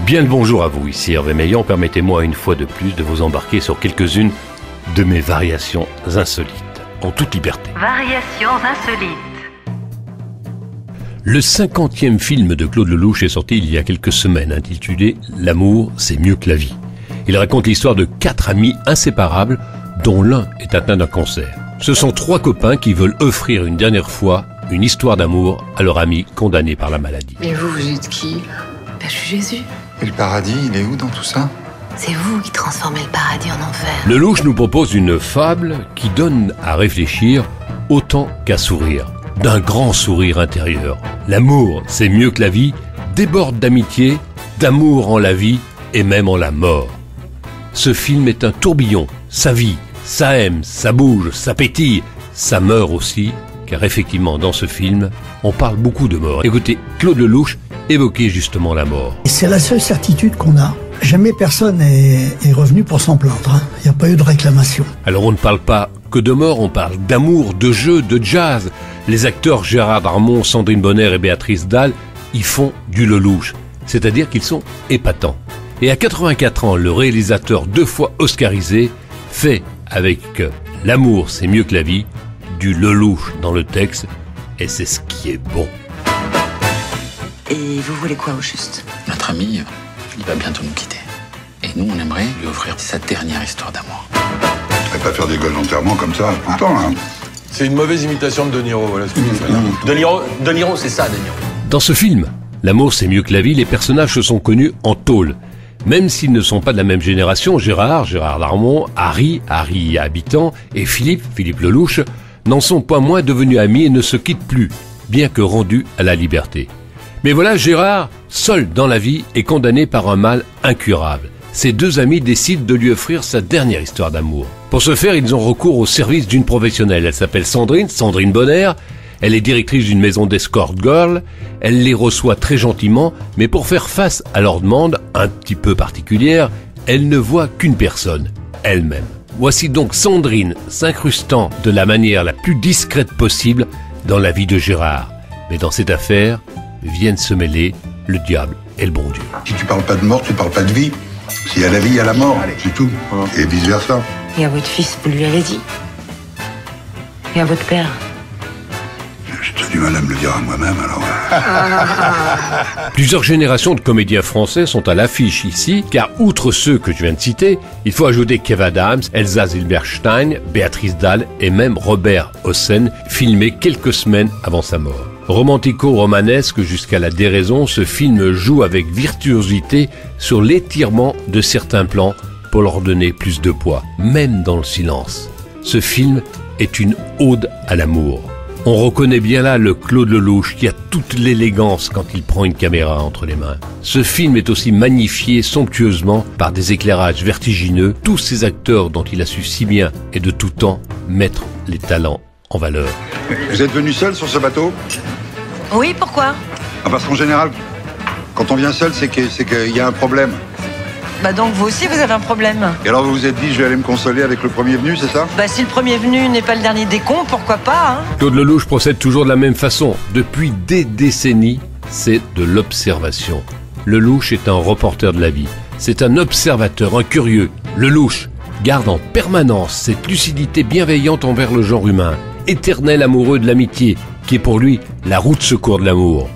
Bien le bonjour à vous, ici Hervé Meillan. Permettez-moi une fois de plus de vous embarquer sur quelques-unes de mes variations insolites, en toute liberté. Variations insolites. Le 50e film de Claude Lelouch est sorti il y a quelques semaines, intitulé « L'amour, c'est mieux que la vie ». Il raconte l'histoire de 4 amis inséparables, dont l'un est atteint d'un cancer. Ce sont 3 copains qui veulent offrir une dernière fois une histoire d'amour à leur ami condamné par la maladie. Mais vous êtes qui? Je suis Jésus. Et le paradis, il est où dans tout ça? C'est vous qui transformez le paradis en enfer. Lelouch nous propose une fable qui donne à réfléchir autant qu'à sourire. D'un grand sourire intérieur. L'amour, c'est mieux que la vie, déborde d'amitié, d'amour en la vie et même en la mort. Ce film est un tourbillon. Ça vit, ça aime, ça bouge, ça pétille, ça meurt aussi, car effectivement dans ce film, on parle beaucoup de mort. Écoutez, Claude Lelouch évoquait justement la mort. Et c'est la seule certitude qu'on a. Jamais personne n'est revenu pour s'en plaindre. Il n'y a pas eu de réclamation. Alors on ne parle pas que de mort, on parle d'amour, de jeu, de jazz. Les acteurs Gérard Darmon, Sandrine Bonnaire et Béatrice Dalle y font du Lelouch, c'est-à-dire qu'ils sont épatants. Et à 84 ans, le réalisateur 2 fois oscarisé fait avec L'amour, c'est mieux que la vie, du Lelouch dans le texte, et c'est ce qui est bon. Et vous voulez quoi au juste? Notre ami, il va bientôt nous quitter. Et nous, on aimerait lui offrir sa dernière histoire d'amour. Tu vas pas faire des gosses d'enterrement comme ça tout le temps, hein. C'est une mauvaise imitation de De Niro, voilà ce que vous faites. De Niro, c'est ça, De Niro. Dans ce film, L'amour, c'est mieux que la vie, les personnages se sont connus en tôle. Même s'ils ne sont pas de la même génération, Gérard Darmon, Harry Habitant et Philippe Lelouch, n'en sont pas moins devenus amis et ne se quittent plus, bien que rendus à la liberté. Mais voilà, Gérard, seul dans la vie, est condamné par un mal incurable. Ses 2 amis décident de lui offrir sa dernière histoire d'amour. Pour ce faire, ils ont recours au service d'une professionnelle. Elle s'appelle Sandrine Bonnaire. Elle est directrice d'une maison d'escort girl. Elle les reçoit très gentiment, mais pour faire face à leur demande, un petit peu particulière, elle ne voit qu'une personne, elle-même. Voici donc Sandrine s'incrustant de la manière la plus discrète possible dans la vie de Gérard. Mais dans cette affaire, viennent se mêler le diable et le bon Dieu. Si tu parles pas de mort, tu parles pas de vie. S'il y a la vie, il y a la mort, c'est tout. Et vice-versa. Et à votre fils, vous lui avez dit? Et à votre père? J'ai du mal à me le dire à moi-même, alors... Plusieurs générations de comédiens français sont à l'affiche ici, car outre ceux que je viens de citer, il faut ajouter Kev Adams, Elsa Zilberstein, Béatrice Dalle et même Robert Hossein, filmés quelques semaines avant sa mort. Romantico-romanesque jusqu'à la déraison, ce film joue avec virtuosité sur l'étirement de certains plans pour leur donner plus de poids, même dans le silence. Ce film est une ode à l'amour. On reconnaît bien là le Claude Lelouch qui a toute l'élégance quand il prend une caméra entre les mains. Ce film est aussi magnifié somptueusement par des éclairages vertigineux, tous ces acteurs dont il a su si bien et de tout temps mettre les talents en valeur. Vous êtes venu seul sur ce bateau? Oui, pourquoi? Parce qu'en général, quand on vient seul, c'est qu'il y a un problème. Bah donc vous aussi vous avez un problème. Et alors vous vous êtes dit, je vais aller me consoler avec le premier venu, c'est ça? Bah si le premier venu n'est pas le dernier des cons, pourquoi pas, hein? Claude Lelouch procède toujours de la même façon. Depuis des décennies, c'est de l'observation. Lelouch est un reporter de la vie. C'est un observateur, un curieux. Lelouch garde en permanence cette lucidité bienveillante envers le genre humain, éternel amoureux de l'amitié, qui est pour lui la roue de secours de l'amour.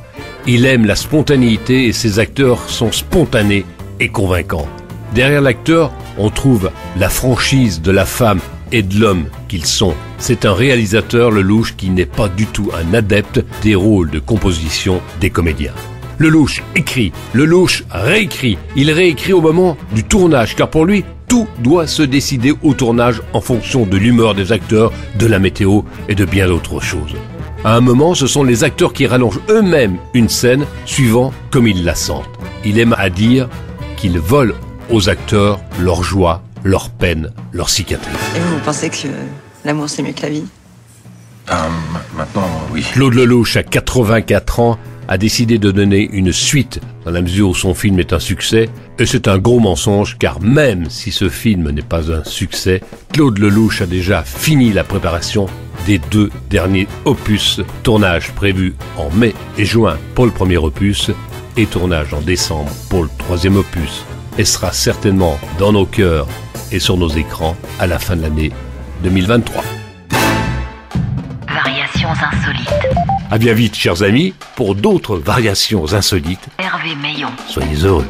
Il aime la spontanéité et ses acteurs sont spontanés et convaincants. Derrière l'acteur, on trouve la franchise de la femme et de l'homme qu'ils sont. C'est un réalisateur, Lelouch, qui n'est pas du tout un adepte des rôles de composition des comédiens. Lelouch écrit, Lelouch réécrit. Il réécrit au moment du tournage, car pour lui, tout doit se décider au tournage en fonction de l'humeur des acteurs, de la météo et de bien d'autres choses. À un moment, ce sont les acteurs qui rallongent eux-mêmes une scène, suivant comme ils la sentent. Il aime à dire qu'il vole aux acteurs leur joie, leur peine, leur cicatrice. Et vous pensez que l'amour c'est mieux que la vie? Maintenant, oui. Claude Lelouch, à 84 ans, a décidé de donner une suite dans la mesure où son film est un succès. Et c'est un gros mensonge, car même si ce film n'est pas un succès, Claude Lelouch a déjà fini la préparation des 2 derniers opus. Tournage prévu en mai et juin pour le premier opus et tournage en décembre pour le 3e opus. Elle sera certainement dans nos cœurs et sur nos écrans à la fin de l'année 2023. Variations insolites. À bien vite, chers amis, pour d'autres variations insolites. Hervé Meillon. Soyez heureux.